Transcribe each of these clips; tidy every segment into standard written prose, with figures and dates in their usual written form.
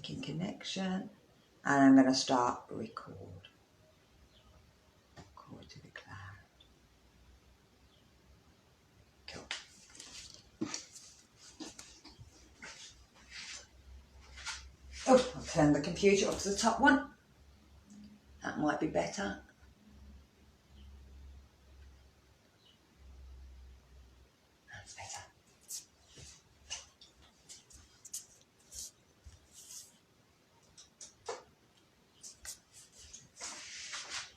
making connection, and I'm going to start record to the cloud. Cool. Oh, I'll turn the computer up to the top one. That might be better. That's better.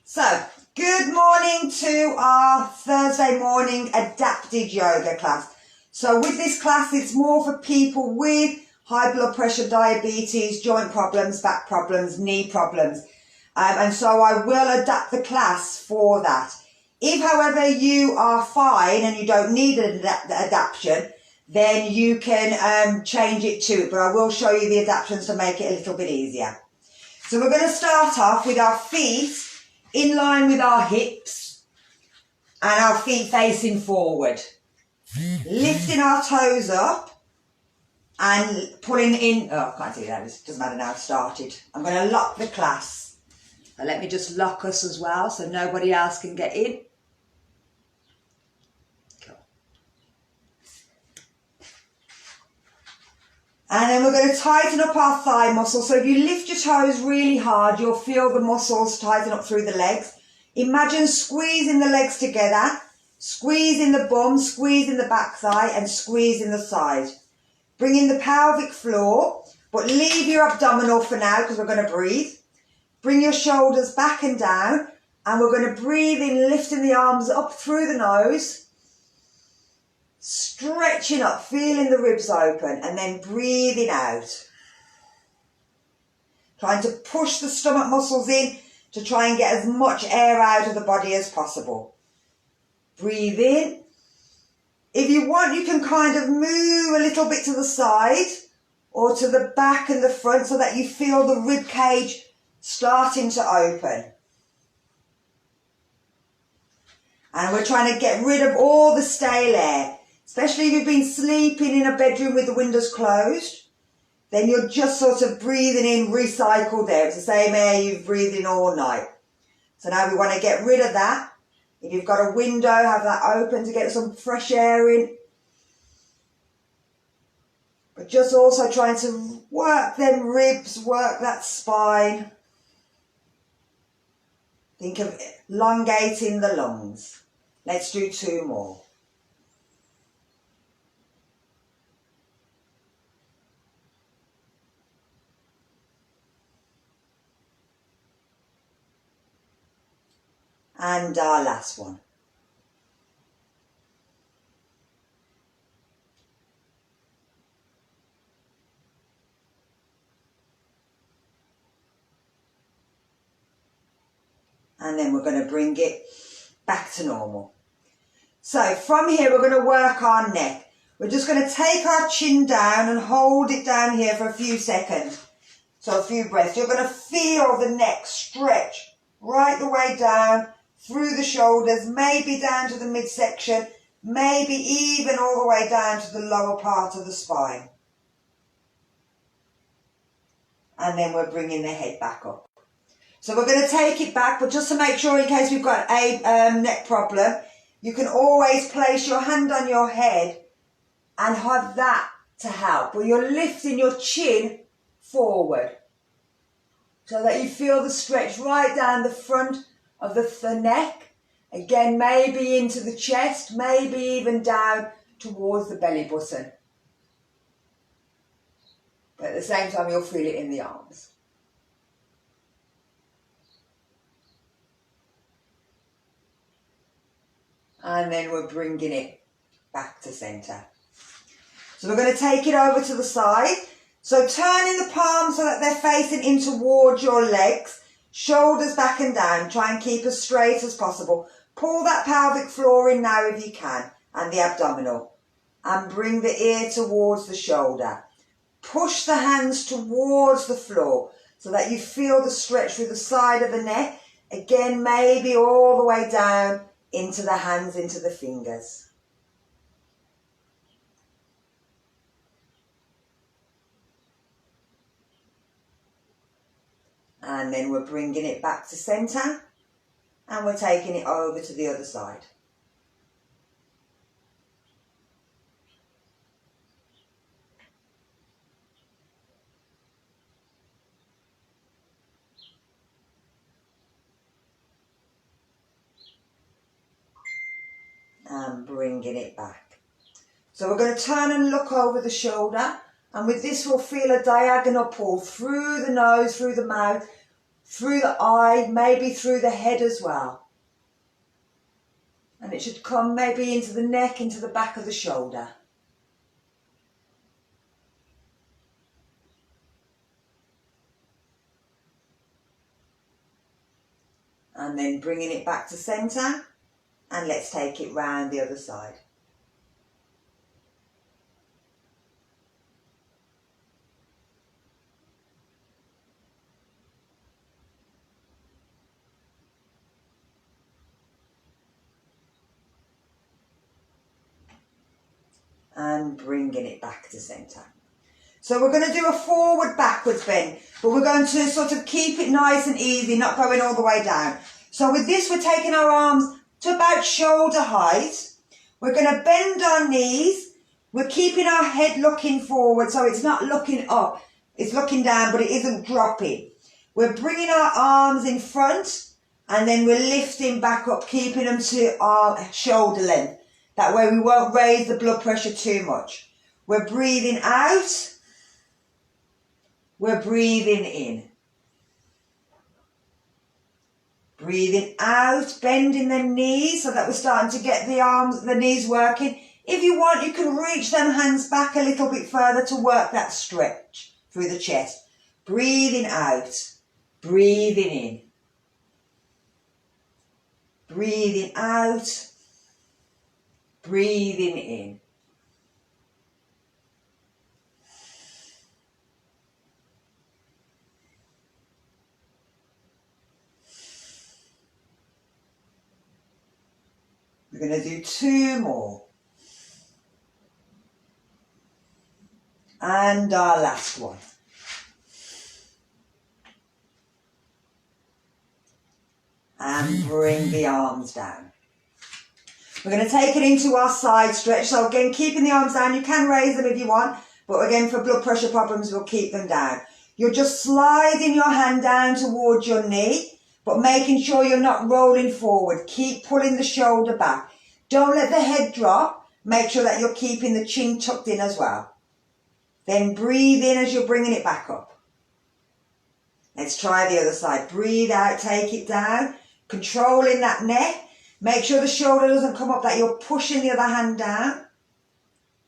So, good morning to our Thursday morning adapted yoga class. So with this class, it's more for people with high blood pressure, diabetes, joint problems, back problems, knee problems. And so I will adapt the class for that. If, however, you are fine and you don't need an adaptation, then you can change it to it. But I will show you the adaptations to make it a little bit easier. So we're going to start off with our feet in line with our hips and our feet facing forward. Lifting our toes up and pulling in. Oh, I can't do that. It doesn't matter now. I've started. I'm going to lock the class. Now let me just lock us as well so nobody else can get in. Cool. And then we're going to tighten up our thigh muscles. So if you lift your toes really hard, you'll feel the muscles tighten up through the legs. Imagine squeezing the legs together, squeezing the bum, squeezing the back thigh, and squeezing the side. Bring in the pelvic floor, but leave your abdominal for now because we're going to breathe. Bring your shoulders back and down, and we're going to breathe in, lifting the arms up through the nose, stretching up, feeling the ribs open, and then breathing out. Trying to push the stomach muscles in to try and get as much air out of the body as possible. Breathe in. If you want, you can kind of move a little bit to the side or to the back and the front so that you feel the rib cage starting to open. And we're trying to get rid of all the stale air, especially if you've been sleeping in a bedroom with the windows closed. Then you're just sort of breathing in recycled air. It's the same air you've breathed in all night. So now we want to get rid of that. If you've got a window, have that open to get some fresh air in. But just also trying to work them ribs, work that spine. Think of elongating the lungs. Let's do 2 more. And our last one. And then we're going to bring it back to normal. So from here, we're going to work our neck. We're just going to take our chin down and hold it down here for a few seconds. So a few breaths. You're going to feel the neck stretch right the way down through the shoulders, maybe down to the midsection, maybe even all the way down to the lower part of the spine. And then we're bringing the head back up. So we're going to take it back, but just to make sure in case we've got a neck problem, you can always place your hand on your head and have that to help. Where you're lifting your chin forward so that you feel the stretch right down the front of the neck. Again, maybe into the chest, maybe even down towards the belly button. But at the same time, you'll feel it in the arms. And then we're bringing it back to centre. So we're going to take it over to the side. So turning the palms so that they're facing in towards your legs. Shoulders back and down. Try and keep as straight as possible. Pull that pelvic floor in now if you can. And the abdominal. And bring the ear towards the shoulder. Push the hands towards the floor so that you feel the stretch through the side of the neck. Again, maybe all the way down into the hands, into the fingers. And then we're bringing it back to centre and we're taking it over to the other side. And bringing it back. So we're going to turn and look over the shoulder, and with this we'll feel a diagonal pull through the nose, through the mouth, through the eye, maybe through the head as well. And it should come maybe into the neck, into the back of the shoulder. And then bringing it back to centre, and let's take it round the other side. And bringing it back to centre. So we're going to do a forward backwards bend, but we're going to sort of keep it nice and easy, not going all the way down. So with this we're taking our arms to about shoulder height. We're going to bend our knees. We're keeping our head looking forward, so it's not looking up. It's looking down, but it isn't dropping. We're bringing our arms in front, and then we're lifting back up, keeping them to our shoulder length. That way we won't raise the blood pressure too much. We're breathing out. We're breathing in. Breathing out, bending them knees so that we're starting to get the arms, the knees working. If you want, you can reach them hands back a little bit further to work that stretch through the chest. Breathing out, breathing in. Breathing out. Breathing in. We're going to do 2 more. And our last one. And bring the arms down. We're going to take it into our side stretch. So again, keeping the arms down. You can raise them if you want. But again, for blood pressure problems, we'll keep them down. You're just sliding your hand down towards your knee, but making sure you're not rolling forward. Keep pulling the shoulder back. Don't let the head drop. Make sure that you're keeping the chin tucked in as well. Then breathe in as you're bringing it back up. Let's try the other side. Breathe out, take it down. Controlling that neck. Make sure the shoulder doesn't come up, that you're pushing the other hand down.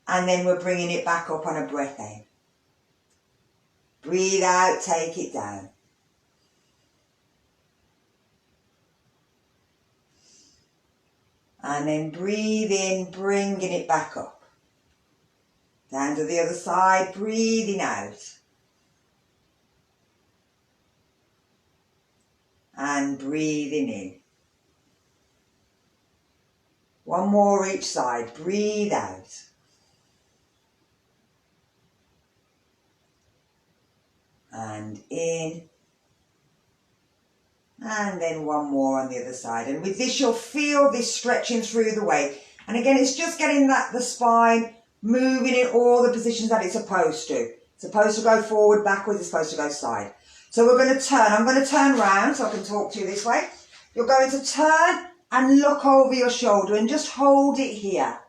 And then we're bringing it back up on a breath in. Breathe out, take it down. And then breathe in, bringing it back up. Down to the other side, breathing out. And breathing in. One more each side. Breathe out. And in. And then one more on the other side. And with this, you'll feel this stretching through the weight. And again, it's just getting the spine moving in all the positions that it's supposed to. It's supposed to go forward, backwards, it's supposed to go side. So we're going to turn. I'm going to turn round so I can talk to you this way. You're going to turn and look over your shoulder and just hold it here.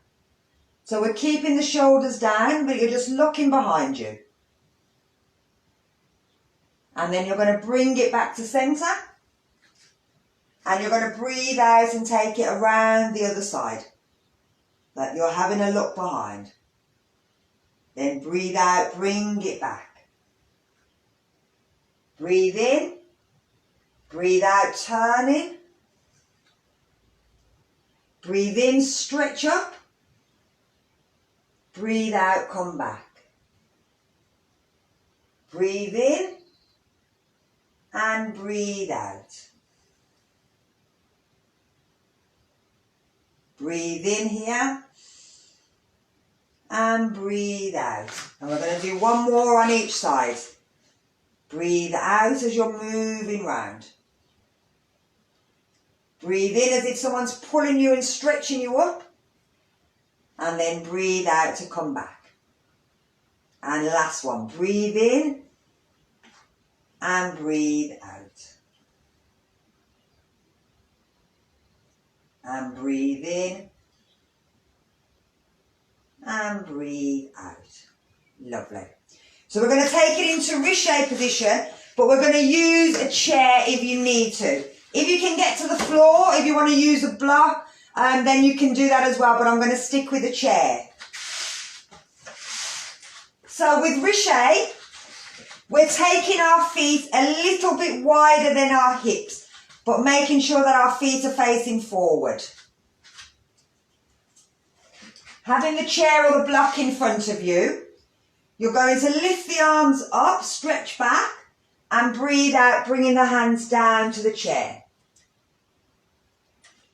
So we're keeping the shoulders down, but you're just looking behind you. And then you're going to bring it back to centre. And you're going to breathe out and take it around the other side. That you're having a look behind. Then breathe out, bring it back. Breathe in. Breathe out, turning. Breathe in, stretch up. Breathe out, come back. Breathe in and breathe out. Breathe in here and breathe out. And we're going to do one more on each side. Breathe breathe out as you're moving round. Breathe in as if someone's pulling you and stretching you up. And then breathe out to come back. And last one, breathe in and breathe out. And breathe in and breathe out. Lovely. So we're going to take it into wrist position, but we're going to use a chair if you need to. If you can get to the floor, if you want to use a block, then you can do that as well, but I'm going to stick with a chair. So with wrist, we're taking our feet a little bit wider than our hips, but making sure that our feet are facing forward. Having the chair or the block in front of you, you're going to lift the arms up, stretch back, and breathe out, bringing the hands down to the chair.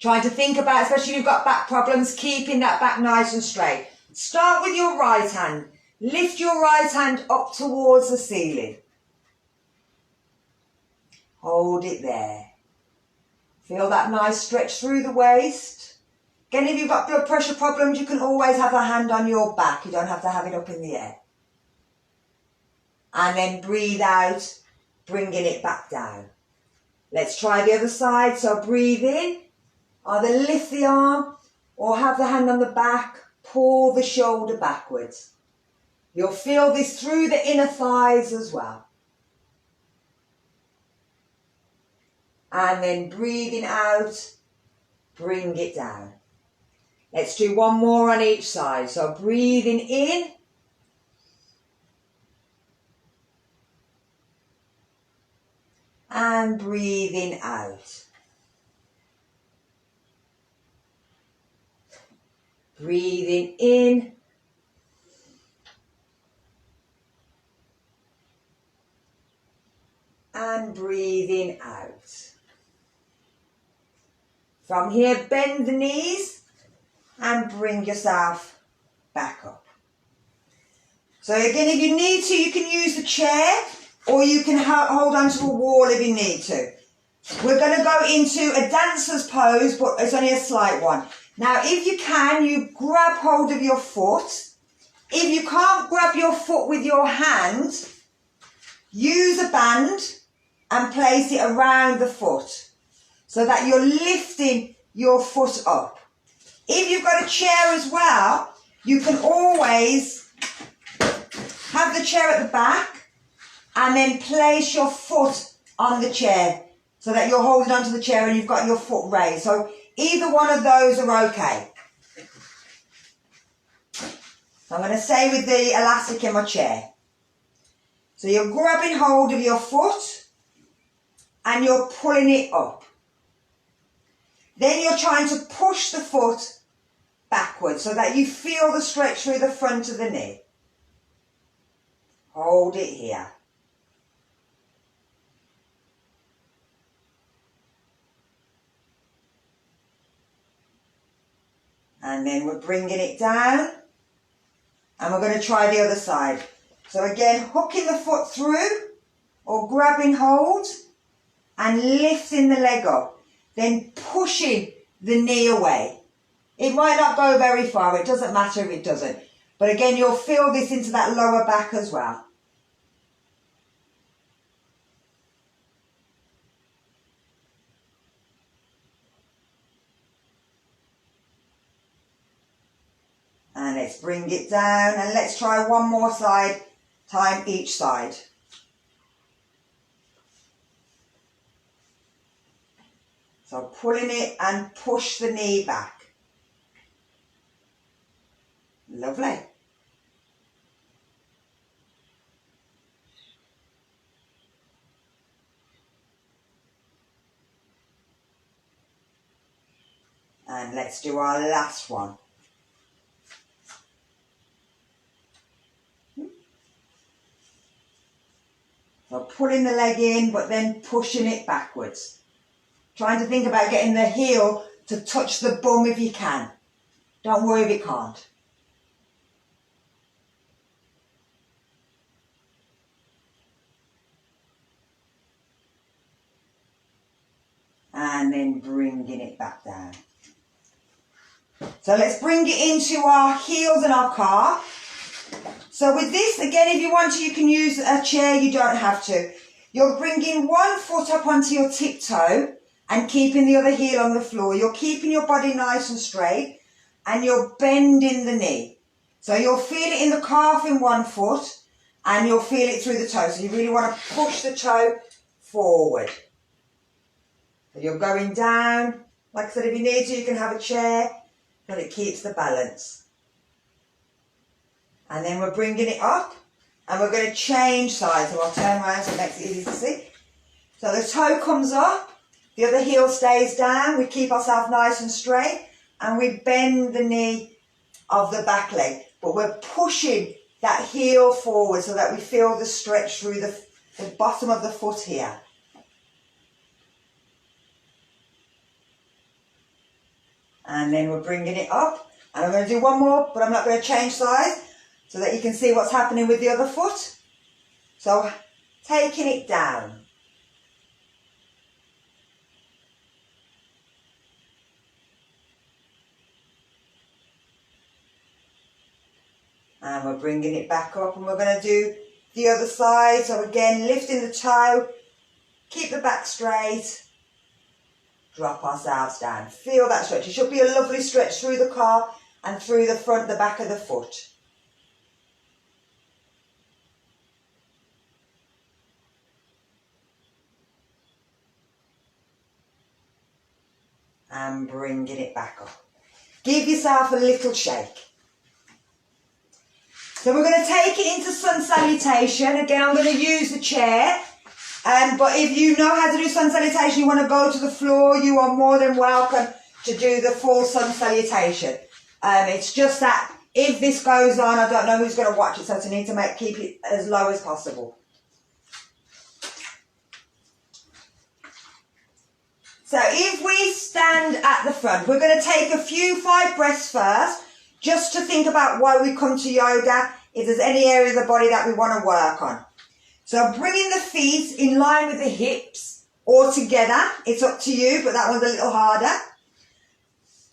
Trying to think about, especially if you've got back problems, keeping that back nice and straight. Start with your right hand. Lift your right hand up towards the ceiling. Hold it there. Feel that nice stretch through the waist. Again, if you've got blood pressure problems, you can always have a hand on your back. You don't have to have it up in the air. And then breathe out, bringing it back down. Let's try the other side. So breathe in. Either lift the arm or have the hand on the back, pull the shoulder backwards. You'll feel this through the inner thighs as well. And then breathing out, bring it down. Let's do one more on each side. So breathing in. And breathing out. Breathing in. And breathing out. From here, bend the knees and bring yourself back up. So again, if you need to, you can use the chair or you can hold onto a wall if you need to. We're going to go into a dancer's pose, but it's only a slight one. Now, if you can, you grab hold of your foot. If you can't grab your foot with your hand, use a band and place it around the foot so that you're lifting your foot up. If you've got a chair as well, you can always have the chair at the back and then place your foot on the chair so that you're holding onto the chair and you've got your foot raised. So either one of those are okay. I'm going to stay with the elastic in my chair. So you're grabbing hold of your foot and you're pulling it up. Then you're trying to push the foot backwards so that you feel the stretch through the front of the knee. Hold it here. And then we're bringing it down. And we're going to try the other side. So again, hooking the foot through or grabbing hold and lifting the leg up. Then pushing the knee away. It might not go very far. It doesn't matter if it doesn't. But again, you'll feel this into that lower back as well. And let's bring it down and let's try one more time each side. So pulling it and push the knee back. Lovely. And let's do our last one. So pulling the leg in, but then pushing it backwards. Trying to think about getting the heel to touch the bum if you can. Don't worry if it can't. and then bringing it back down. So let's bring it into our heels and our calf. So with this, again, if you want to, you can use a chair, you don't have to. You're bringing one foot up onto your tiptoe and keeping the other heel on the floor. You're keeping your body nice and straight and you're bending the knee. So you'll feel it in the calf in one foot and you'll feel it through the toe. So you really want to push the toe forward. So you're going down. Like I said, if you need to, you can have a chair, but it keeps the balance. And then we're bringing it up and we're going to change sides. So I'll turn around so it makes it easy to see. So the toe comes up, the other heel stays down. We keep ourselves nice and straight and we bend the knee of the back leg. But we're pushing that heel forward so that we feel the stretch through the bottom of the foot here. And then we're bringing it up. And I'm going to do one more, but I'm not going to change sides so that you can see what's happening with the other foot. So taking it down. And we're bringing it back up and we're going to do the other side. So again, lifting the toe, keep the back straight, drop ourselves down. Feel that stretch. It should be a lovely stretch through the calf and through the front, the back of the foot. And bringing it back up. Give yourself a little shake. So we're going to take it into sun salutation. Again, I'm going to use the chair. But if you know how to do sun salutation, you want to go to the floor, you are more than welcome to do the full sun salutation. It's just that if this goes on, I don't know who's going to watch it, so I need to keep it as low as possible. So if we stand at the front, we're going to take a few 5 breaths first, just to think about why we come to yoga, if there's any area of the body that we want to work on. So bringing the feet in line with the hips or together. It's up to you, but that one's a little harder.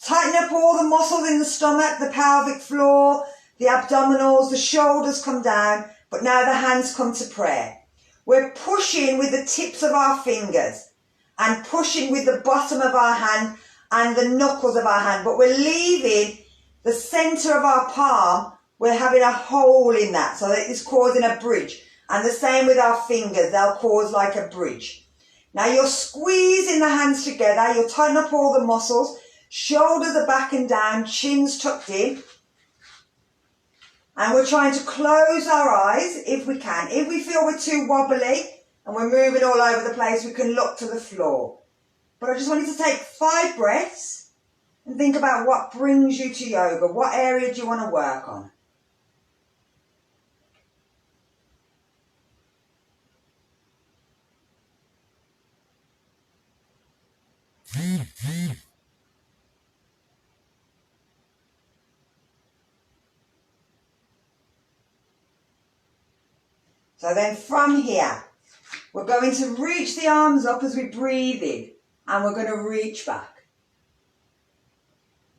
Tighten up all the muscles in the stomach, the pelvic floor, the abdominals, the shoulders come down, but now the hands come to prayer. We're pushing with the tips of our fingers and pushing with the bottom of our hand and the knuckles of our hand, but we're leaving the center of our palm, we're having a hole in that, so that it's causing a bridge. And the same with our fingers, they'll cause like a bridge. Now you're squeezing the hands together, you'll tighten up all the muscles, shoulders are back and down, chin's tucked in. And we're trying to close our eyes if we can. If we feel we're too wobbly and we're moving all over the place, we can look to the floor. But I just want you to take 5 breaths and think about what brings you to yoga. What area do you want to work on? So then from here, we're going to reach the arms up as we breathe in and we're going to reach back.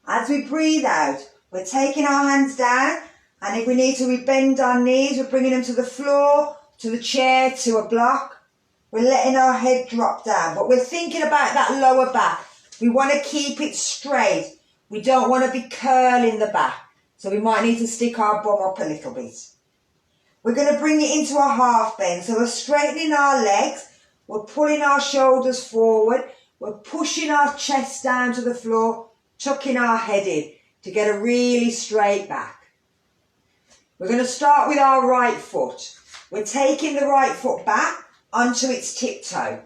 As we breathe out, we're taking our hands down and if we need to, we bend our knees, we're bringing them to the floor, to the chair, to a block. We're letting our head drop down, but we're thinking about that lower back. We want to keep it straight. We don't want to be curling the back, so we might need to stick our bum up a little bit. We're going to bring it into a half bend, so we're straightening our legs, we're pulling our shoulders forward, we're pushing our chest down to the floor, tucking our head in to get a really straight back. We're going to start with our right foot. We're taking the right foot back onto its tiptoe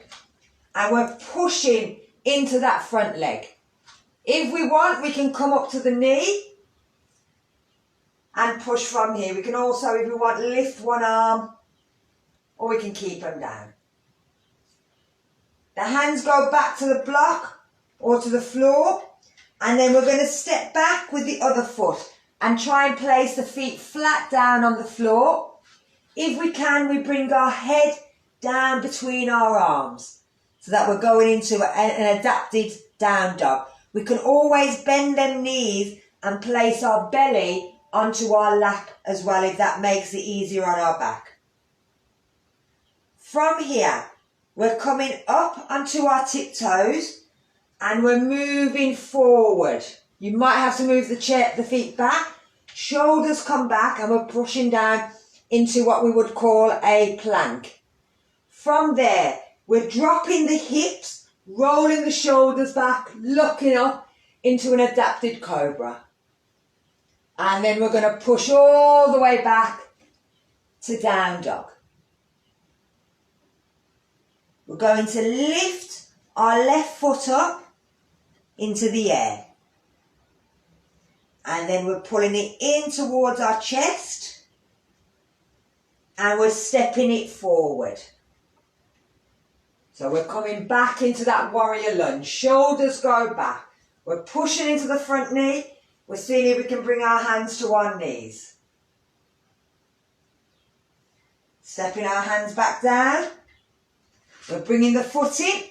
and we're pushing into that front leg. If we want, we can come up to the knee and push from here. We can also, if we want, lift one arm or we can keep them down. The hands go back to the block or to the floor. And then we're going to step back with the other foot and try and place the feet flat down on the floor. If we can, we bring our head down between our arms. so that we're going into an adapted down dog. We can always bend them knees and place our belly onto our lap as well, if that makes it easier on our back. From here, we're coming up onto our tiptoes and we're moving forward. You might have to move the feet back, shoulders come back, and we're pushing down into what we would call a plank. From there, we're dropping the hips, rolling the shoulders back, looking up into an adapted cobra. And then we're going to push all the way back to down dog. We're going to lift our left foot up into the air. And then we're pulling it in towards our chest. And we're stepping it forward. So we're coming back into that warrior lunge. Shoulders go back. We're pushing into the front knee. We're seeing if we can bring our hands to our knees. Stepping our hands back down. We're bringing the foot in.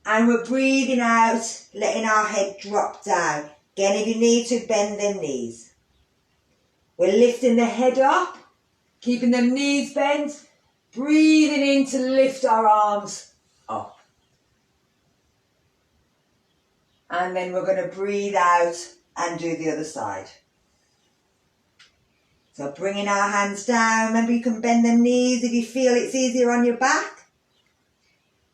And we're breathing out, letting our head drop down. Again, if you need to, bend them knees. We're lifting the head up, keeping them knees bent. Breathing in to lift our arms up. And then we're going to breathe out and do the other side. So bringing our hands down. Remember, you can bend them knees if you feel it's easier on your back.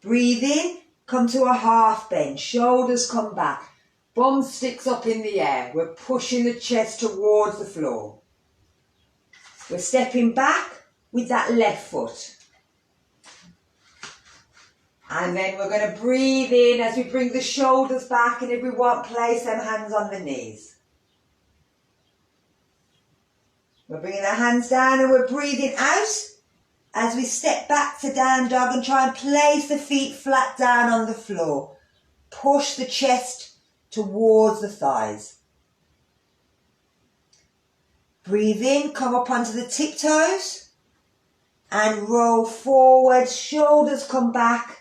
Breathe in, come to a half bend. Shoulders come back. Bum sticks up in the air. We're pushing the chest towards the floor. We're stepping back with that left foot. And then we're going to breathe in as we bring the shoulders back, and if we want, place them hands on the knees. We're bringing the hands down and we're breathing out as we step back to down dog and try and place the feet flat down on the floor. Push the chest towards the thighs. Breathe in, come up onto the tiptoes and roll forward, shoulders come back.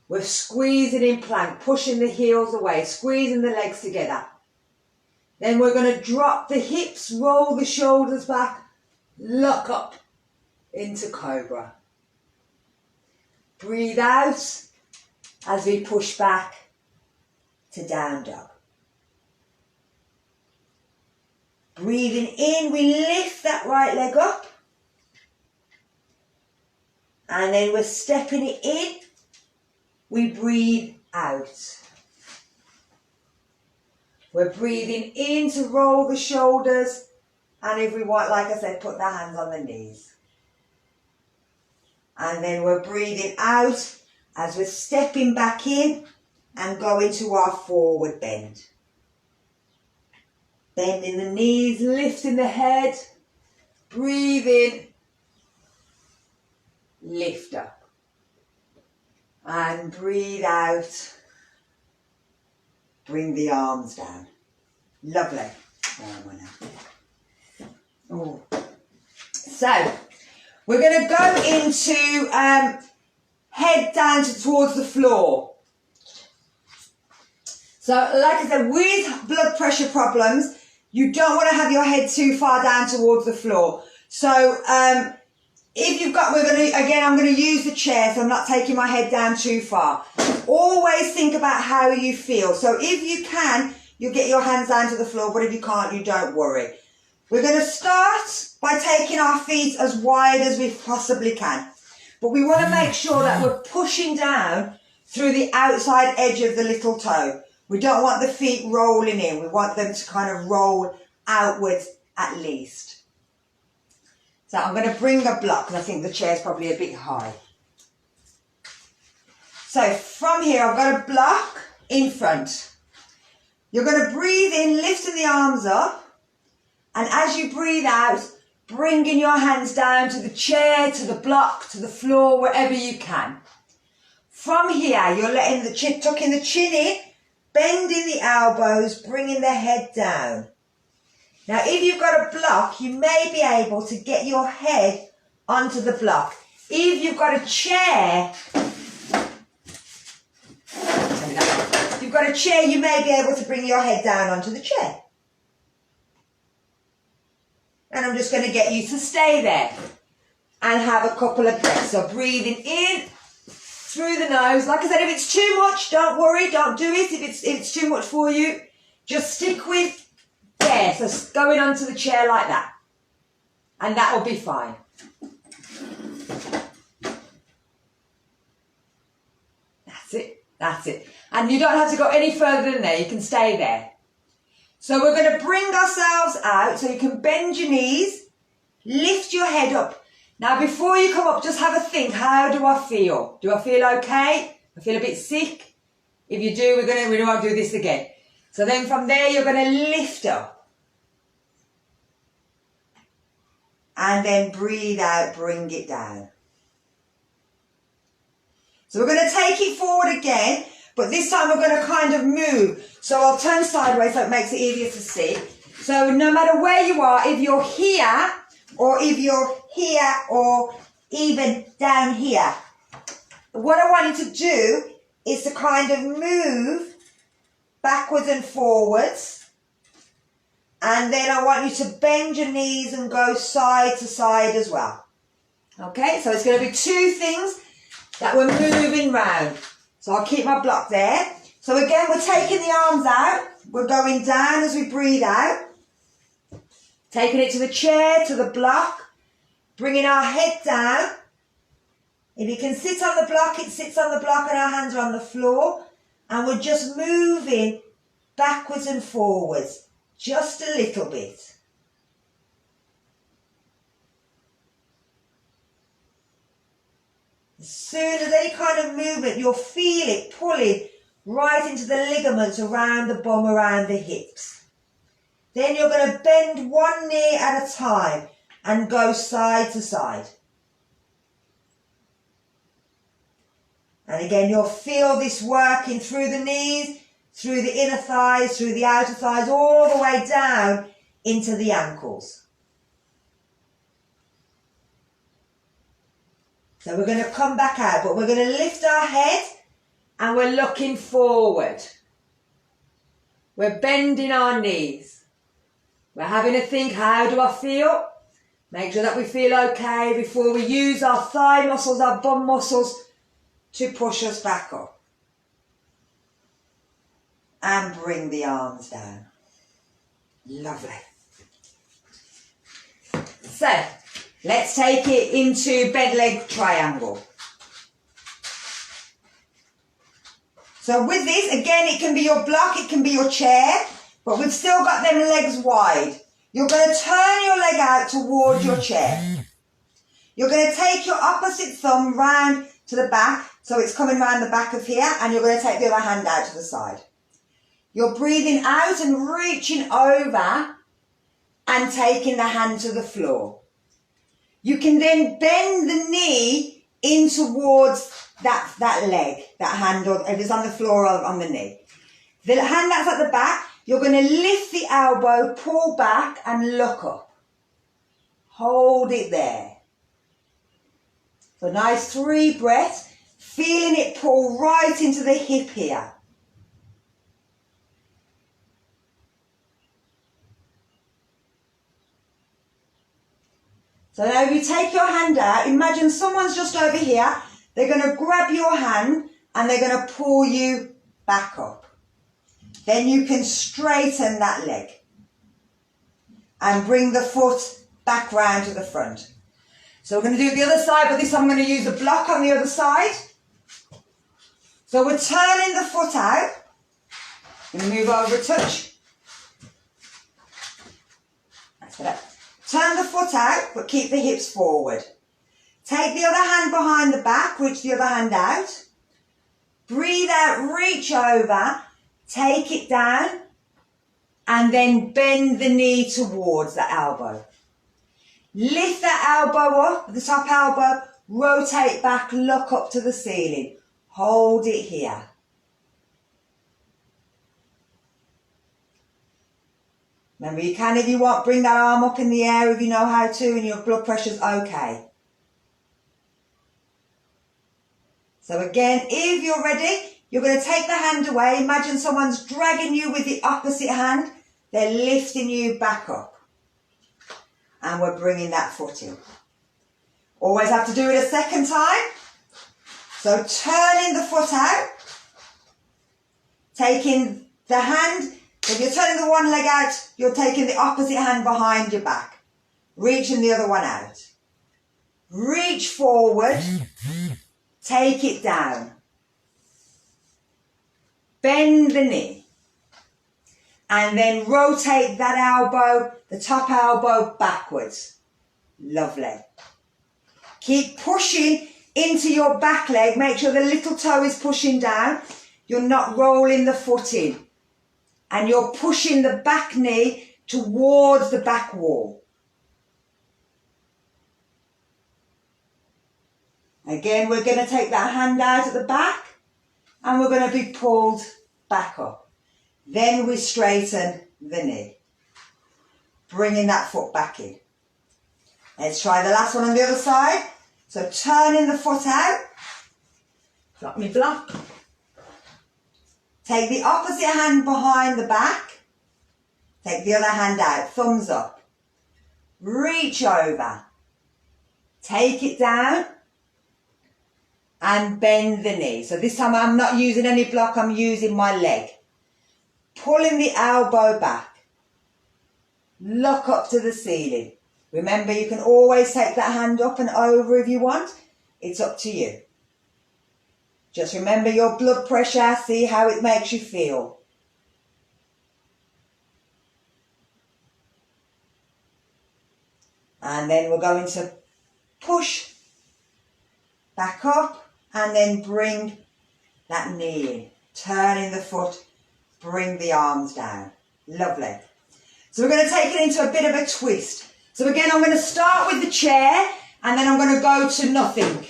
We're squeezing in plank, pushing the heels away, squeezing the legs together. Then we're going to drop the hips, roll the shoulders back, lock up into cobra. Breathe out as we push back to down dog. Breathing in, we lift that right leg up. And then we're stepping it in. We breathe out. We're breathing in to roll the shoulders. And if we want, like I said, put the hands on the knees. And then we're breathing out as we're stepping back in and go into our forward bend. Bending the knees, lifting the head. Breathe in. Lift up. And breathe out. Bring the arms down. Lovely. Oh. So, we're going to go into head down towards the floor. So, like I said, with blood pressure problems, you don't want to have your head too far down towards the floor. So, if you've got, I'm going to use the chair, so I'm not taking my head down too far. Always think about how you feel. So if you can, you'll get your hands down to the floor, but if you can't, you don't worry. We're going to start by taking our feet as wide as we possibly can. But we want to make sure that we're pushing down through the outside edge of the little toe. We don't want the feet rolling in. We want them to kind of roll outwards at least. So I'm going to bring a block, because I think the chair's probably a bit high. So from here, I've got a block in front. You're going to breathe in, lifting the arms up. And as you breathe out, bringing your hands down to the chair, to the block, to the floor, wherever you can. From here, you're letting the chin, tucking the chin in, bending the elbows, bringing the head down. Now, if you've got a block, you may be able to get your head onto the block. If you've got a chair, you've got a chair, you may be able to bring your head down onto the chair. And I'm just going to get you to stay there and have a couple of breaths. So breathing in through the nose. Like I said, if it's too much, don't worry, don't do it. If it's too much for you, just stick with there. So going onto the chair like that. And that will be fine. That's it. That's it. And you don't have to go any further than there. You can stay there. So we're going to bring ourselves out. So you can bend your knees, lift your head up. Now before you come up, just have a think. How do I feel? Do I feel okay? I feel a bit sick? If you do, we won't do this again. So then from there, you're going to lift up. And then breathe out, bring it down. So we're going to take it forward again, but this time we're going to kind of move. So I'll turn sideways so it makes it easier to see. So no matter where you are, if you're here, or if you're here, or even down here, what I want you to do is to kind of move backwards and forwards. And then I want you to bend your knees and go side to side as well. Okay, so it's going to be two things that we're moving round. So I'll keep my block there. So again, we're taking the arms out. We're going down as we breathe out. Taking it to the chair, to the block. Bringing our head down. If you can sit on the block, it sits on the block and our hands are on the floor. And we're just moving backwards and forwards. Just a little bit. As soon as any kind of movement, you'll feel it pulling right into the ligaments around the bum, around the hips. Then you're going to bend one knee at a time and go side to side. And again, you'll feel this working through the knees, through the inner thighs, through the outer thighs, all the way down into the ankles. So we're going to come back out, but we're going to lift our head and we're looking forward. We're bending our knees. We're having a think, how do I feel? Make sure that we feel okay before we use our thigh muscles, our bum muscles to push us back up. And bring the arms down. Lovely. So, let's take it into bent leg triangle. So with this, again, it can be your block, it can be your chair, but we've still got them legs wide. You're going to turn your leg out towards your chair. You're going to take your opposite thumb round to the back, so it's coming round the back of here, and you're going to take the other hand out to the side. You're breathing out and reaching over and taking the hand to the floor. You can then bend the knee in towards that leg, that hand, or if it's on the floor or on the knee. The hand that's at the back, you're going to lift the elbow, pull back and look up. Hold it there. So nice 3 breaths, feeling it pull right into the hip here. So now if you take your hand out, imagine someone's just over here. They're going to grab your hand and they're going to pull you back up. Then you can straighten that leg and bring the foot back round to the front. So we're going to do the other side, but this time I'm going to use the block on the other side. So we're turning the foot out. I'm going to move over a touch. That's it. Turn the foot out, but keep the hips forward. Take the other hand behind the back, reach the other hand out. Breathe out, reach over, take it down, and then bend the knee towards the elbow. Lift that elbow up, the top elbow, rotate back, look up to the ceiling. Hold it here. Remember, you can, if you want, bring that arm up in the air if you know how to and your blood pressure's okay. So again, if you're ready, You're going to take the hand away. Imagine someone's dragging you with the opposite hand. They're lifting you back up. And we're bringing that foot in. Always have to do it a second time. So turning the foot out. Taking the hand. If you're turning the one leg out, you're taking the opposite hand behind your back. Reaching the other one out. Reach forward. Take it down. Bend the knee. And then rotate that elbow, the top elbow backwards. Lovely. Keep pushing into your back leg. Make sure the little toe is pushing down. You're not rolling the foot in. And you're pushing the back knee towards the back wall. Again, we're going to take that hand out at the back and we're going to be pulled back up. Then we straighten the knee, bringing that foot back in. Let's try the last one on the other side. So turning the foot out, drop me block. Take the opposite hand behind the back. Take the other hand out, thumbs up. Reach over. Take it down. And bend the knee. So this time I'm not using any block, I'm using my leg. Pulling the elbow back. Look up to the ceiling. Remember, you can always take that hand up and over if you want. It's up to you. Just remember your blood pressure, see how it makes you feel. And then we're going to push back up. And then bring that knee in. Turning the foot, bring the arms down. Lovely. So we're going to take it into a bit of a twist. So again, I'm going to start with the chair and then I'm going to go to nothing.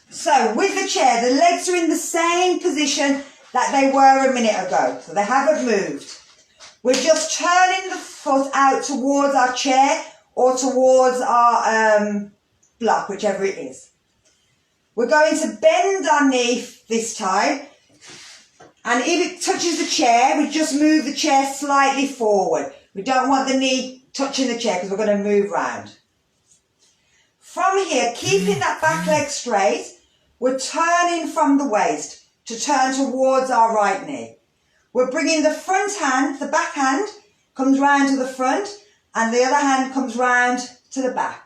So with the chair, the legs are in the same position that they were a minute ago. So they haven't moved. We're just turning the foot out towards our chair or towards our block, whichever it is. We're going to bend our knee this time. And if it touches the chair, we just move the chair slightly forward. We don't want the knee touching the chair because we're going to move round. From here, keeping that back leg straight, we're turning from the waist to turn towards our right knee. We're bringing the front hand, the back hand, comes round to the front, and the other hand comes round to the back.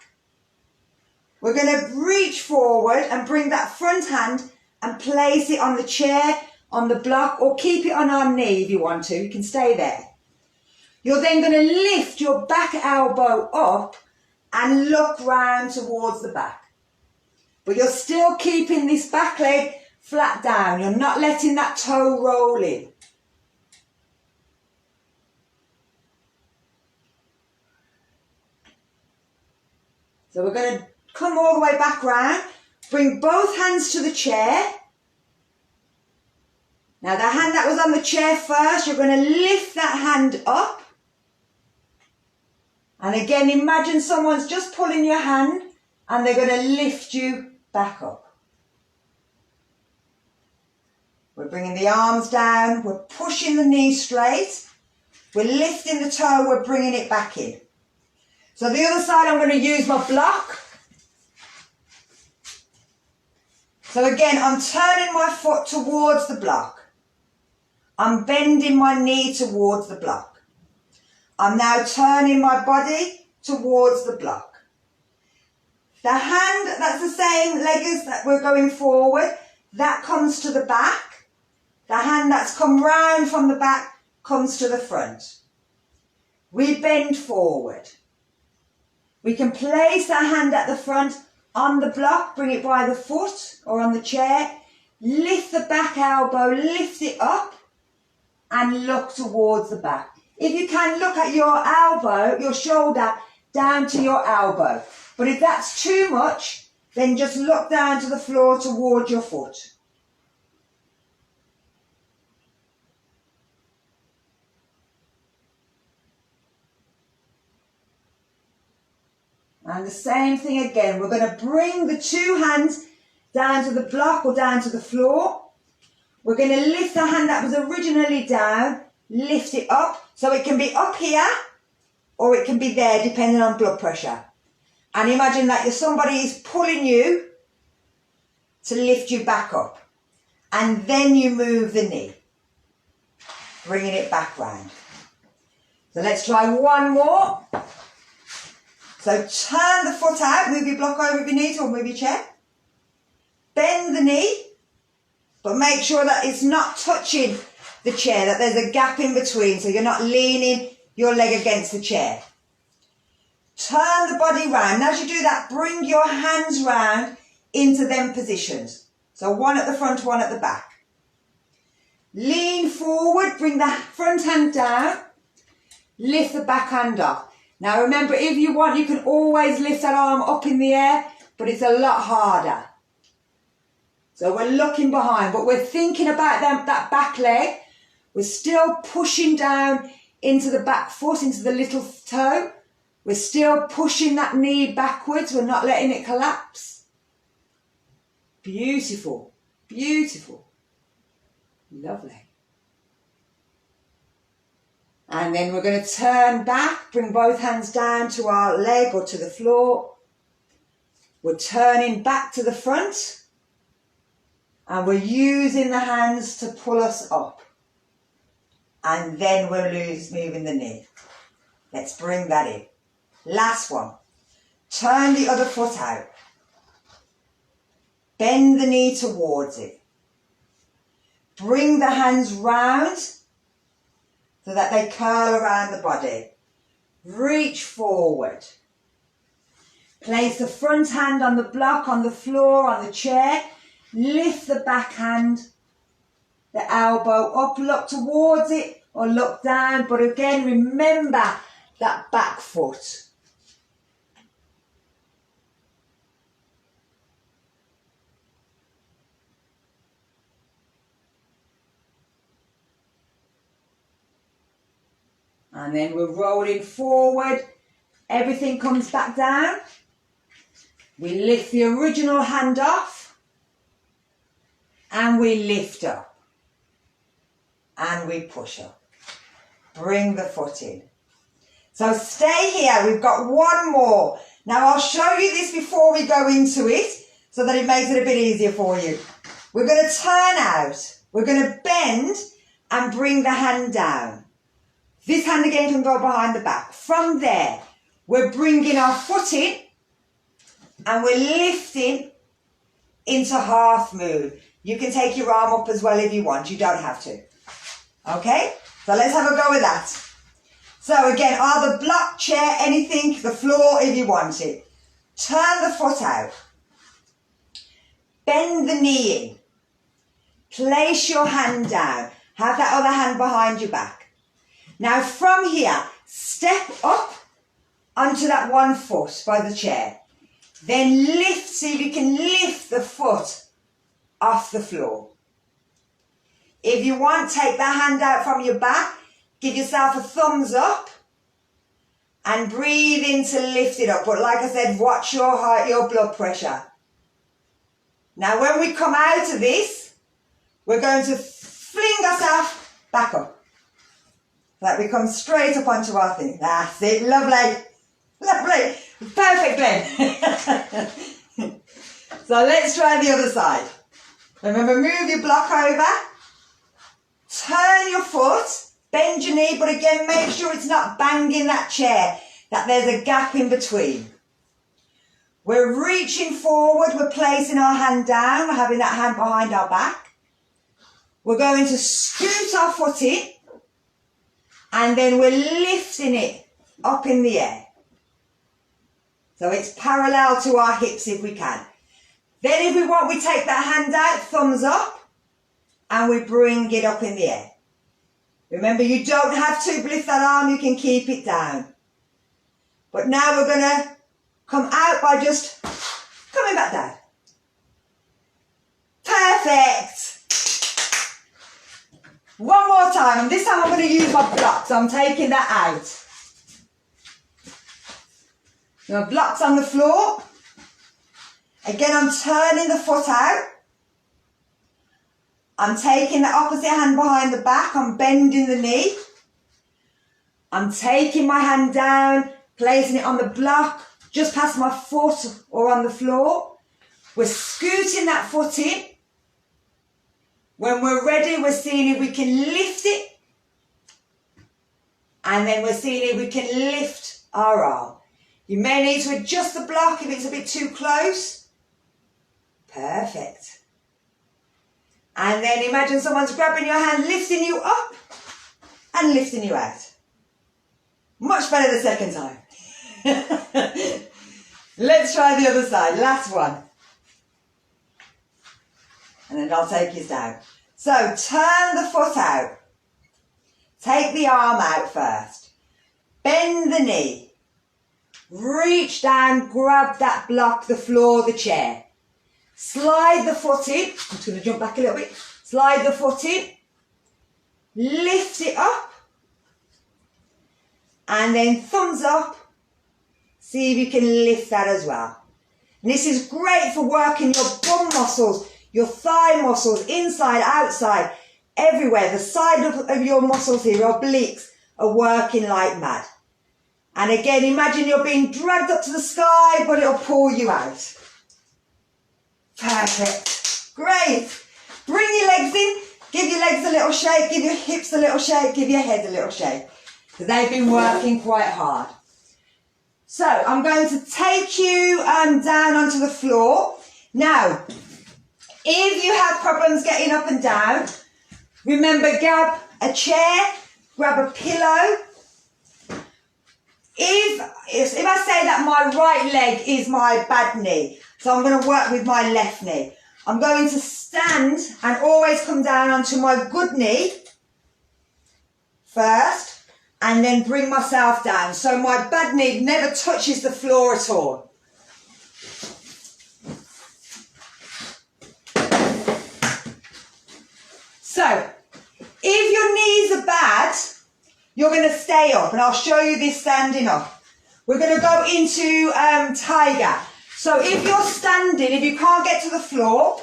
We're going to reach forward and bring that front hand and place it on the chair, on the block, or keep it on our knee if you want to. You can stay there. You're then going to lift your back elbow up and look round towards the back. But you're still keeping this back leg flat down. You're not letting that toe roll in. So we're going to come all the way back round. Bring both hands to the chair. Now the hand that was on the chair first, you're going to lift that hand up. And again, imagine someone's just pulling your hand and they're going to lift you back up. We're bringing the arms down. We're pushing the knee straight. We're lifting the toe. We're bringing it back in. So the other side, I'm going to use my block. So again, I'm turning my foot towards the block. I'm bending my knee towards the block. I'm now turning my body towards the block. The hand, that's the same leg as that we're going forward, that comes to the back. The hand that's come round from the back comes to the front. We bend forward. We can place our hand at the front on the block, bring it by the foot or on the chair, lift the back elbow, lift it up and look towards the back. If you can, look at your elbow, your shoulder down to your elbow. But if that's too much, then just look down to the floor towards your foot. And the same thing again. We're going to bring the two hands down to the block or down to the floor. We're going to lift the hand that was originally down, lift it up. So it can be up here or it can be there depending on blood pressure. And imagine that somebody is pulling you to lift you back up. And then you move the knee, bringing it back round. So let's try one more. So turn the foot out, move your block over if you need to, or move your chair. Bend the knee, but make sure that it's not touching the chair, that there's a gap in between, so you're not leaning your leg against the chair. Turn the body round. And as you do that, bring your hands round into them positions. So one at the front, one at the back. Lean forward, bring the front hand down, lift the back hand up. Now remember, if you want, you can always lift that arm up in the air, but it's a lot harder. So we're looking behind, but we're thinking about that back leg. We're still pushing down into the back foot, into the little toe. We're still pushing that knee backwards. We're not letting it collapse. Beautiful, beautiful. Lovely. And then we're going to turn back, bring both hands down to our leg or to the floor. We're turning back to the front. And we're using the hands to pull us up. And then we're moving the knee. Let's bring that in. Last one. Turn the other foot out. Bend the knee towards it. Bring the hands round so that they curl around the body. Reach forward. Place the front hand on the block, on the floor, on the chair. Lift the back hand, the elbow up, look towards it or look down. But again, remember that back foot. And then we're rolling forward. Everything comes back down. We lift the original hand off. And we lift up. And we push up. Bring the foot in. So stay here. We've got one more. Now I'll show you this before we go into it, so that it makes it a bit easier for you. We're going to turn out. We're going to bend and bring the hand down. This hand again can go behind the back. From there, we're bringing our foot in and we're lifting into half moon. You can take your arm up as well if you want. You don't have to. Okay? So let's have a go with that. So again, either block, chair, anything, the floor if you want it. Turn the foot out. Bend the knee in. Place your hand down. Have that other hand behind your back. Now from here, step up onto that one foot by the chair. Then lift, see if you can lift the foot off the floor. If you want, take that hand out from your back, give yourself a thumbs up and breathe in to lift it up. But like I said, watch your heart, your blood pressure. Now when we come out of this, we're going to fling ourselves back up. That we come straight up onto our thing. That's it, lovely. Lovely. Perfect, Glenn. So let's try the other side. Remember, move your block over. Turn your foot. Bend your knee, but again, make sure it's not banging that chair, that there's a gap in between. We're reaching forward. We're placing our hand down. We're having that hand behind our back. We're going to scoot our foot in. And then we're lifting it up in the air. So it's parallel to our hips if we can. Then if we want, we take that hand out, thumbs up, and we bring it up in the air. Remember, you don't have to lift that arm, you can keep it down. But now we're going to come out by just coming back down. Perfect. One more time, and this time I'm going to use my blocks. So I'm taking that out. Now blocks on the floor. Again, I'm turning the foot out. I'm taking the opposite hand behind the back. I'm bending the knee. I'm taking my hand down, placing it on the block, just past my foot or on the floor. We're scooting that foot in. When we're ready, we're seeing if we can lift it. And then we're seeing if we can lift our arm. You may need to adjust the block if it's a bit too close. Perfect. And then imagine someone's grabbing your hand, lifting you up and lifting you out. Much better the second time. Let's try the other side. Last one. And then I'll take you down. So turn the foot out. Take the arm out first. Bend the knee. Reach down, grab that block, the floor, the chair. Slide the foot in. I'm just going to jump back a little bit. Slide the foot in. Lift it up. And then thumbs up. See if you can lift that as well. And this is great for working your bum muscles, your thigh muscles, inside, outside, everywhere. The side of your muscles here, your obliques, are working like mad. And again, imagine you're being dragged up to the sky, but it'll pull you out. Perfect. Great. Bring your legs in. Give your legs a little shake. Give your hips a little shake. Give your head a little shake. Because they've been working quite hard. So I'm going to take you down onto the floor. Now, if you have problems getting up and down, remember, grab a chair, grab a pillow. If I say that my right leg is my bad knee, so I'm going to work with my left knee. I'm going to stand and always come down onto my good knee first and then bring myself down. So my bad knee never touches the floor at all. So, if your knees are bad, you're going to stay up, and I'll show you this standing up. We're going to go into tiger. So if you're standing, if you can't get to the floor,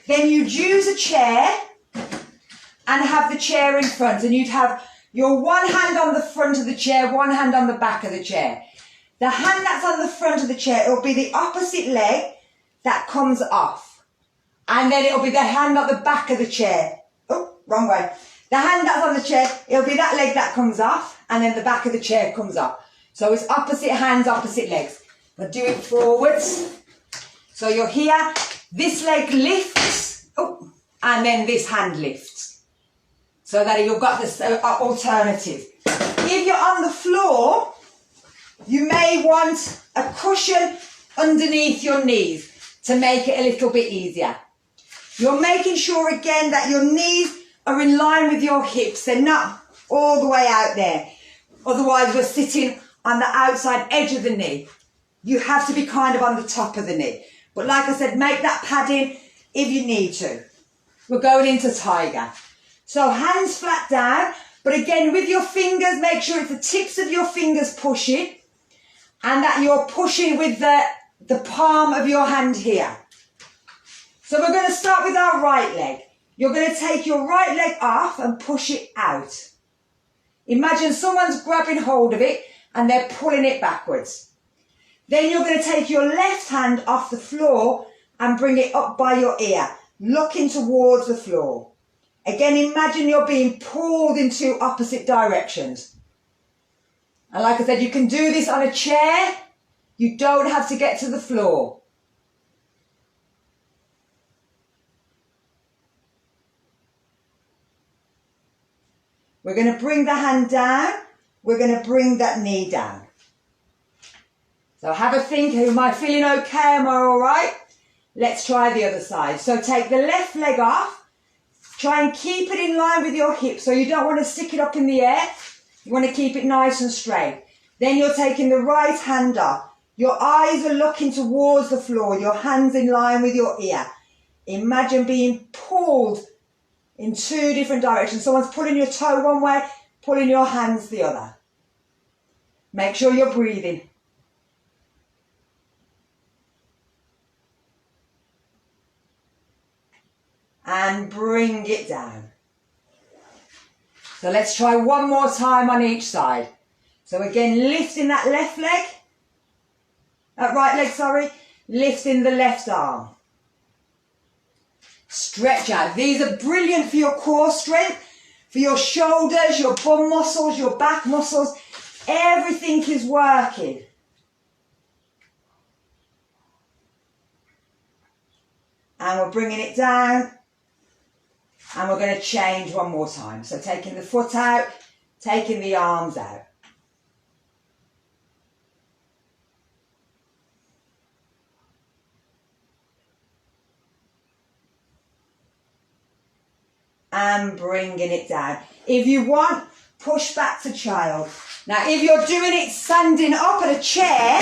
then you'd use a chair and have the chair in front, and you'd have your one hand on the front of the chair, one hand on the back of the chair. The hand that's on the front of the chair, it'll be the opposite leg that comes off. And then it'll be the hand on the back of the chair. Oh, wrong way. The hand that's on the chair, it'll be that leg that comes off, and then the back of the chair comes off. So it's opposite hands, opposite legs. But do it forwards. So you're here, this leg lifts, oh, and then this hand lifts. So that you've got this alternative. If you're on the floor, you may want a cushion underneath your knees to make it a little bit easier. You're making sure again that your knees are in line with your hips. They're not all the way out there. Otherwise, we're sitting on the outside edge of the knee. You have to be kind of on the top of the knee. But like I said, make that padding if you need to. We're going into tiger. So hands flat down, but again with your fingers, make sure it's the tips of your fingers pushing, and that you're pushing with the palm of your hand here. So we're going to start with our right leg. You're going to take your right leg off and push it out. Imagine someone's grabbing hold of it and they're pulling it backwards. Then you're going to take your left hand off the floor and bring it up by your ear, looking towards the floor. Again, imagine you're being pulled in two opposite directions. And like I said, you can do this on a chair. You don't have to get to the floor. We're going to bring the hand down. We're going to bring that knee down. So have a think, am I feeling okay? Am I all right? Let's try the other side. So take the left leg off. Try and keep it in line with your hips. So you don't want to stick it up in the air. You want to keep it nice and straight. Then you're taking the right hand off. Your eyes are looking towards the floor. Your hands in line with your ear. Imagine being pulled in two different directions. Someone's pulling your toe one way, pulling your hands the other. Make sure you're breathing. and bring it down. So let's try one more time on each side. So again, lifting that left leg, that right leg, sorry, lifting the left arm. Stretch out. These are brilliant for your core strength, for your shoulders, your bum muscles, your back muscles. Everything is working. And we're bringing it down. And we're going to change one more time. So taking the foot out, taking the arms out. And bringing it down. If you want, push back to child. Now, if you're doing it standing up at a chair,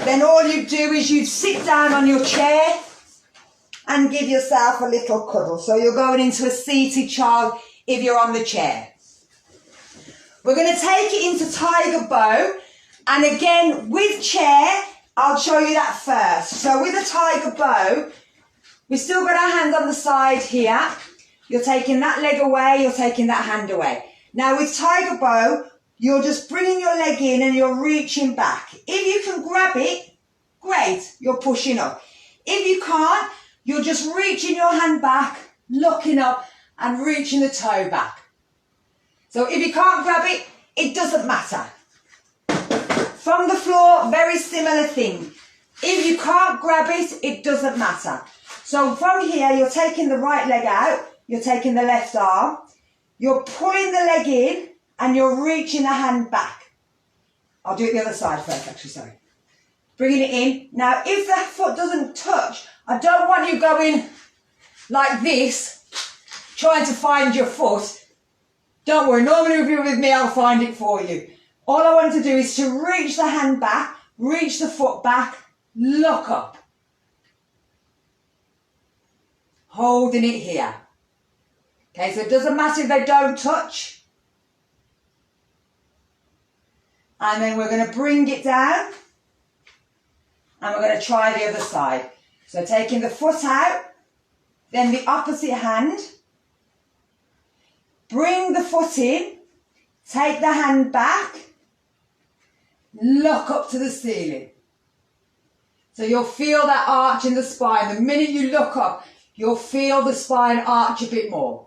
then all you do is you sit down on your chair and give yourself a little cuddle. So you're going into a seated child if you're on the chair. We're going to take it into tiger bow. And again, with chair, I'll show you that first. So with a tiger bow, we've still got our hand on the side here. You're taking that leg away, you're taking that hand away. Now with tiger bow, you're just bringing your leg in and you're reaching back. If you can grab it, great, you're pushing up. If you can't, you're just reaching your hand back, looking up and reaching the toe back. So if you can't grab it, it doesn't matter. From the floor, very similar thing. If you can't grab it, it doesn't matter. So from here, you're taking the right leg out, you're taking the left arm, you're pulling the leg in and you're reaching the hand back. I'll do it the other side first, actually, sorry. Bringing it in. Now, if that foot doesn't touch, I don't want you going like this, trying to find your foot. Don't worry, normally if you're with me, I'll find it for you. All I want to do is to reach the hand back, reach the foot back, look up. Holding it here. Okay, so it doesn't matter if they don't touch. And then we're going to bring it down. And we're going to try the other side. So taking the foot out, then the opposite hand. Bring the foot in. Take the hand back. Look up to the ceiling. So you'll feel that arch in the spine. The minute you look up, you'll feel the spine arch a bit more.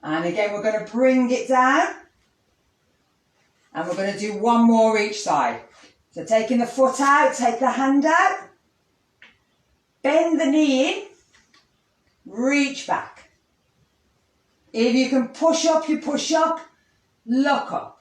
And again, we're going to bring it down. And we're going to do one more each side. So taking the foot out, take the hand out. Bend the knee in. Reach back. If you can push up, you push up. Look up.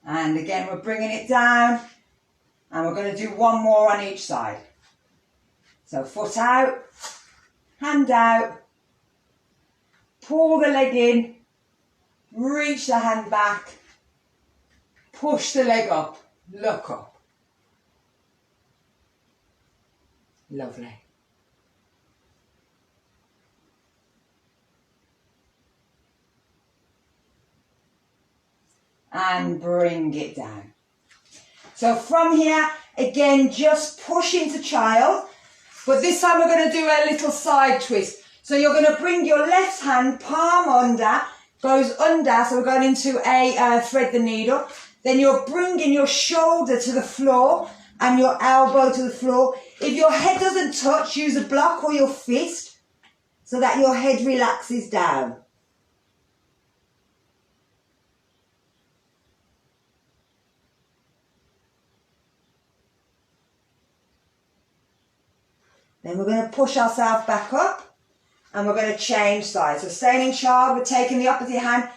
And again, we're bringing it down. And we're going to do one more on each side. So foot out, hand out, pull the leg in, reach the hand back, push the leg up, look up. Lovely. And bring it down. So from here, again, just push into child. But this time we're going to do a little side twist. So you're going to bring your left hand, palm under, goes under. So we're going into a thread the needle. Then you're bringing your shoulder to the floor and your elbow to the floor. If your head doesn't touch, use a block or your fist so that your head relaxes down. Then we're going to push ourselves back up and we're going to change sides. So staying in child, we're taking the opposite hand,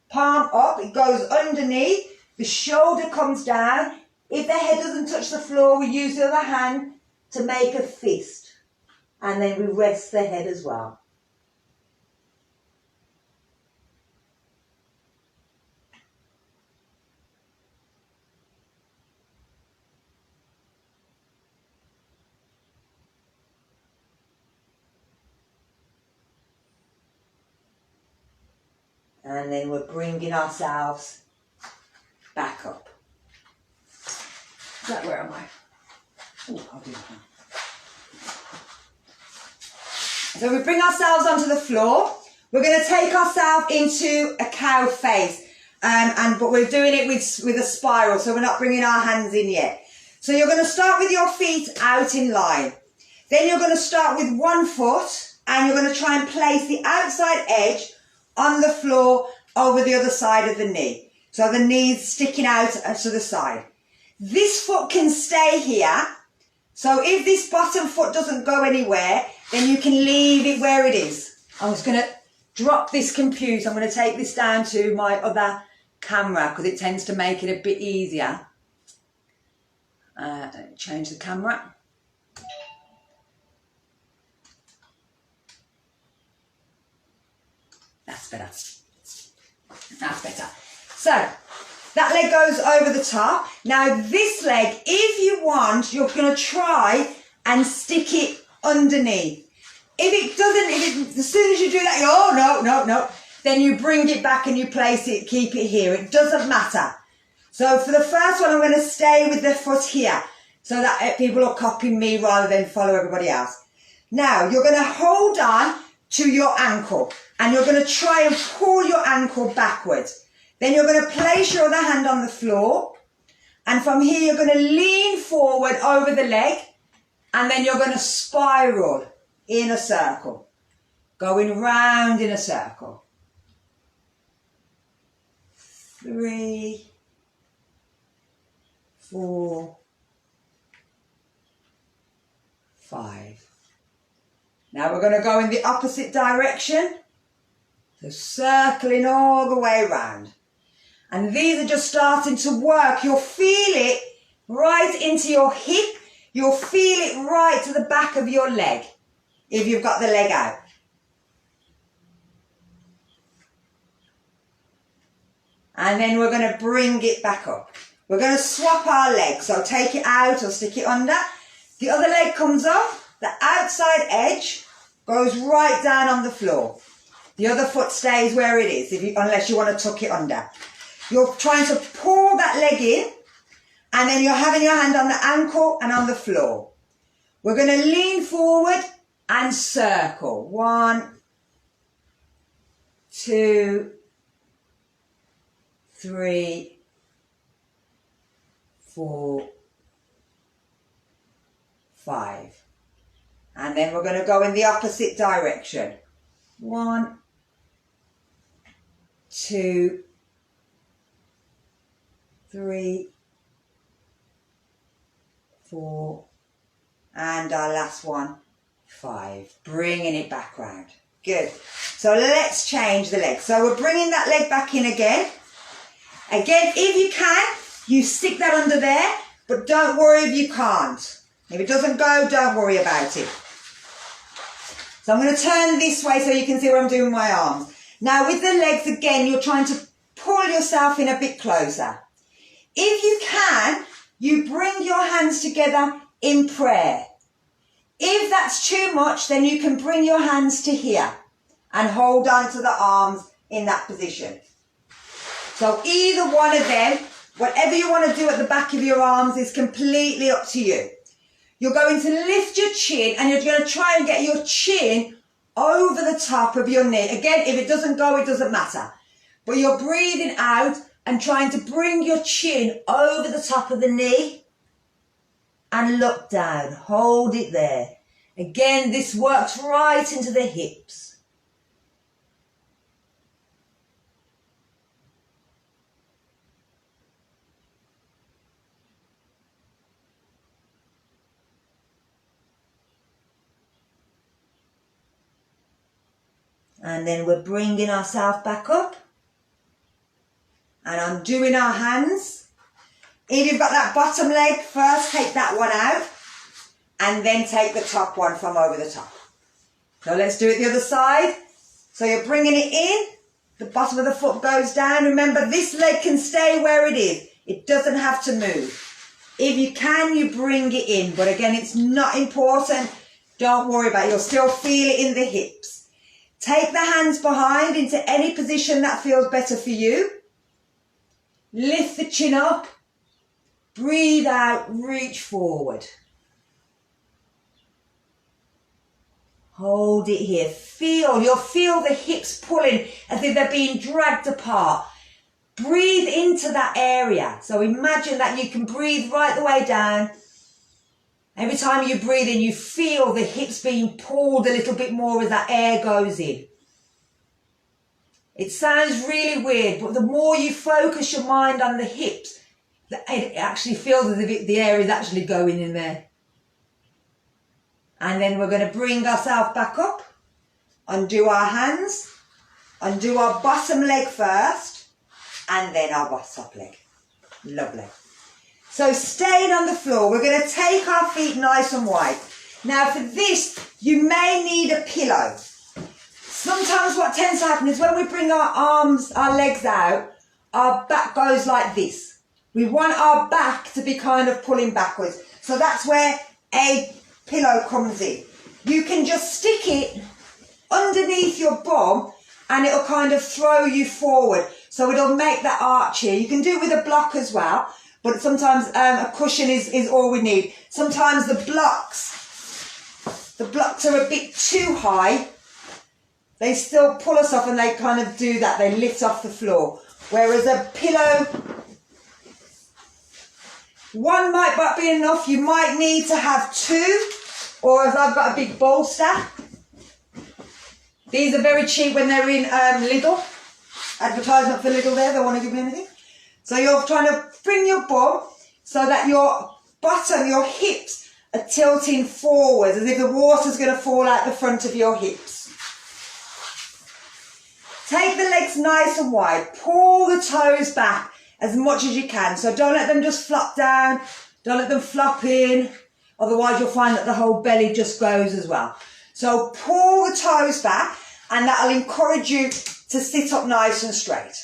palm up, it goes underneath, the shoulder comes down. If the head doesn't touch the floor, we use the other hand to make a fist. And then we rest the head as well. And then we're bringing ourselves back up. Is that where am I? Oh, I'll do that now. So we bring ourselves onto the floor. We're going to take ourselves into a cow face. But we're doing it with a spiral, so we're not bringing our hands in yet. So you're going to start with your feet out in line. Then you're going to start with one foot, and you're going to try and place the outside edge on the floor over the other side of the knee. So the knee's sticking out to the side. This foot can stay here. So if this bottom foot doesn't go anywhere, then you can leave it where it is. I was going to drop this computer. I'm going to take this down to my other camera because it tends to make it a bit easier. Change the camera. That's better. That's better. So that leg goes over the top. Now this leg, if you want, you're going to try and stick it underneath. If it doesn't, as soon as you do that, you go, oh, no, then you bring it back and you place it, keep it here. It doesn't matter. So for the first one, I'm going to stay with the foot here so that people are copying me rather than follow everybody else. Now, you're going to hold on to your ankle and you're going to try and pull your ankle backwards. Then you're going to place your other hand on the floor, and from here you're going to lean forward over the leg, and then you're going to spiral in a circle, going round in a circle. 3, 4, 5. Now we're going to go in the opposite direction, so circling all the way around. And these are just starting to work. You'll feel it right into your hip. You'll feel it right to the back of your leg if you've got the leg out. And then we're going to bring it back up. We're going to swap our legs. So take it out or stick it under. The other leg comes up. The outside edge goes right down on the floor. The other foot stays where it is, unless you want to tuck it under. You're trying to pull that leg in, and then you're having your hand on the ankle and on the floor. We're going to lean forward and circle. 1, 2, 3, 4, 5. And then we're going to go in the opposite direction. 1, 2, 3, 4, and our last one, 5. Bringing it back round. Good. So let's change the leg. So we're bringing that leg back in again. Again, if you can, you stick that under there, but don't worry if you can't. If it doesn't go, don't worry about it. So I'm going to turn this way so you can see what I'm doing with my arms. Now with the legs, again, you're trying to pull yourself in a bit closer. If you can, you bring your hands together in prayer. If that's too much, then you can bring your hands to here and hold on to the arms in that position. So either one of them, whatever you want to do at the back of your arms is completely up to you. You're going to lift your chin and you're going to try and get your chin over the top of your knee. Again, if it doesn't go, it doesn't matter. But you're breathing out and trying to bring your chin over the top of the knee and look down. Hold it there. Again, this works right into the hips. And then we're bringing ourselves back up and undoing our hands. If you've got that bottom leg, first take that one out and then take the top one from over the top. So let's do it the other side. So you're bringing it in, the bottom of the foot goes down. Remember, this leg can stay where it is. It doesn't have to move. If you can, you bring it in. But again, it's not important. Don't worry about it. You'll still feel it in the hips. Take the hands behind into any position that feels better for you. Lift the chin up. Breathe out, reach forward. Hold it here. You'll feel the hips pulling as if they're being dragged apart. Breathe into that area. So imagine that you can breathe right the way down. Every time you breathe in, you feel the hips being pulled a little bit more as that air goes in. It sounds really weird, but the more you focus your mind on the hips, it actually feels as if the air is actually going in there. And then we're going to bring ourselves back up, undo our hands, undo our bottom leg first, and then our top leg. Lovely. So staying on the floor, we're going to take our feet nice and wide. Now for this, you may need a pillow. Sometimes what tends to happen is when we bring our arms, our legs out, our back goes like this. We want our back to be kind of pulling backwards. So that's where a pillow comes in. You can just stick it underneath your bum and it'll kind of throw you forward. So it'll make that arch here. You can do it with a block as well, but sometimes a cushion is all we need. Sometimes the blocks are a bit too high. They still pull us off and they kind of do that. They lift off the floor. Whereas a pillow, one might not be enough. You might need to have two, or if I've got a big bolster. These are very cheap when they're in Lidl. Advertisement for Lidl there, they want to give me anything. So you're trying to bring your bum so that your bottom, your hips are tilting forwards as if the water's going to fall out the front of your hips. Take the legs nice and wide. Pull the toes back as much as you can. So don't let them just flop down. Don't let them flop in. Otherwise you'll find that the whole belly just goes as well. So pull the toes back and that'll encourage you to sit up nice and straight.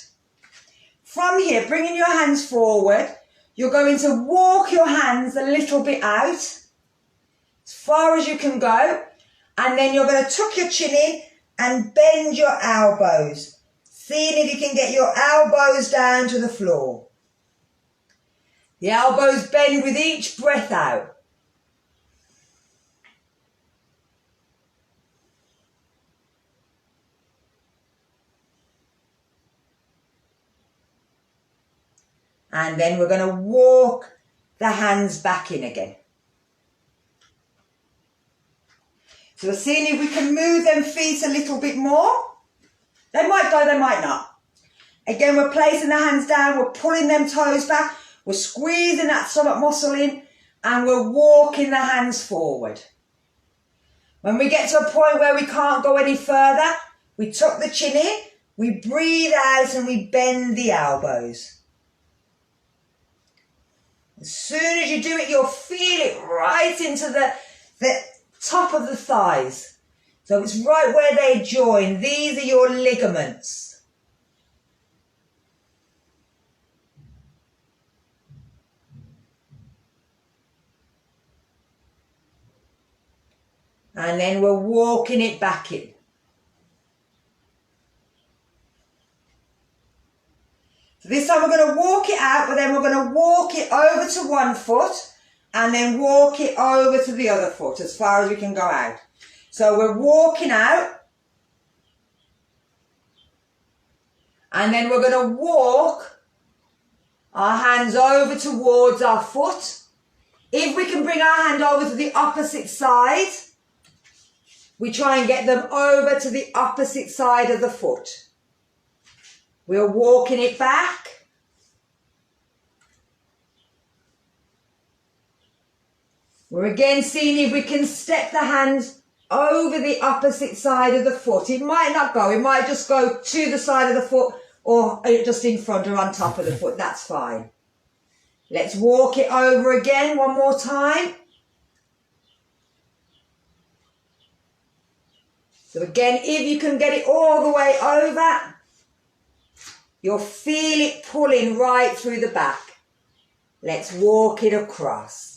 From here, bringing your hands forward, you're going to walk your hands a little bit out, as far as you can go, and then you're going to tuck your chin in and bend your elbows, seeing if you can get your elbows down to the floor. The elbows bend with each breath out. And then we're going to walk the hands back in again. So we're seeing if we can move them feet a little bit more. They might go, they might not. Again, we're placing the hands down, we're pulling them toes back, we're squeezing that stomach muscle in, and we're walking the hands forward. When we get to a point where we can't go any further, we tuck the chin in, we breathe out and we bend the elbows. As soon as you do it, you'll feel it right into the top of the thighs. So it's right where they join. These are your ligaments. And then we're walking it back in. So this time we're going to walk it out, but then we're going to walk it over to one foot and then walk it over to the other foot as far as we can go out. So we're walking out and then we're going to walk our hands over towards our foot. If we can bring our hand over to the opposite side, we try and get them over to the opposite side of the foot. We're walking it back. We're again seeing if we can step the hands over the opposite side of the foot. It might not go. It might just go to the side of the foot or just in front or on top of the foot. That's fine. Let's walk it over again one more time. So again, if you can get it all the way over, you'll feel it pulling right through the back. Let's walk it across.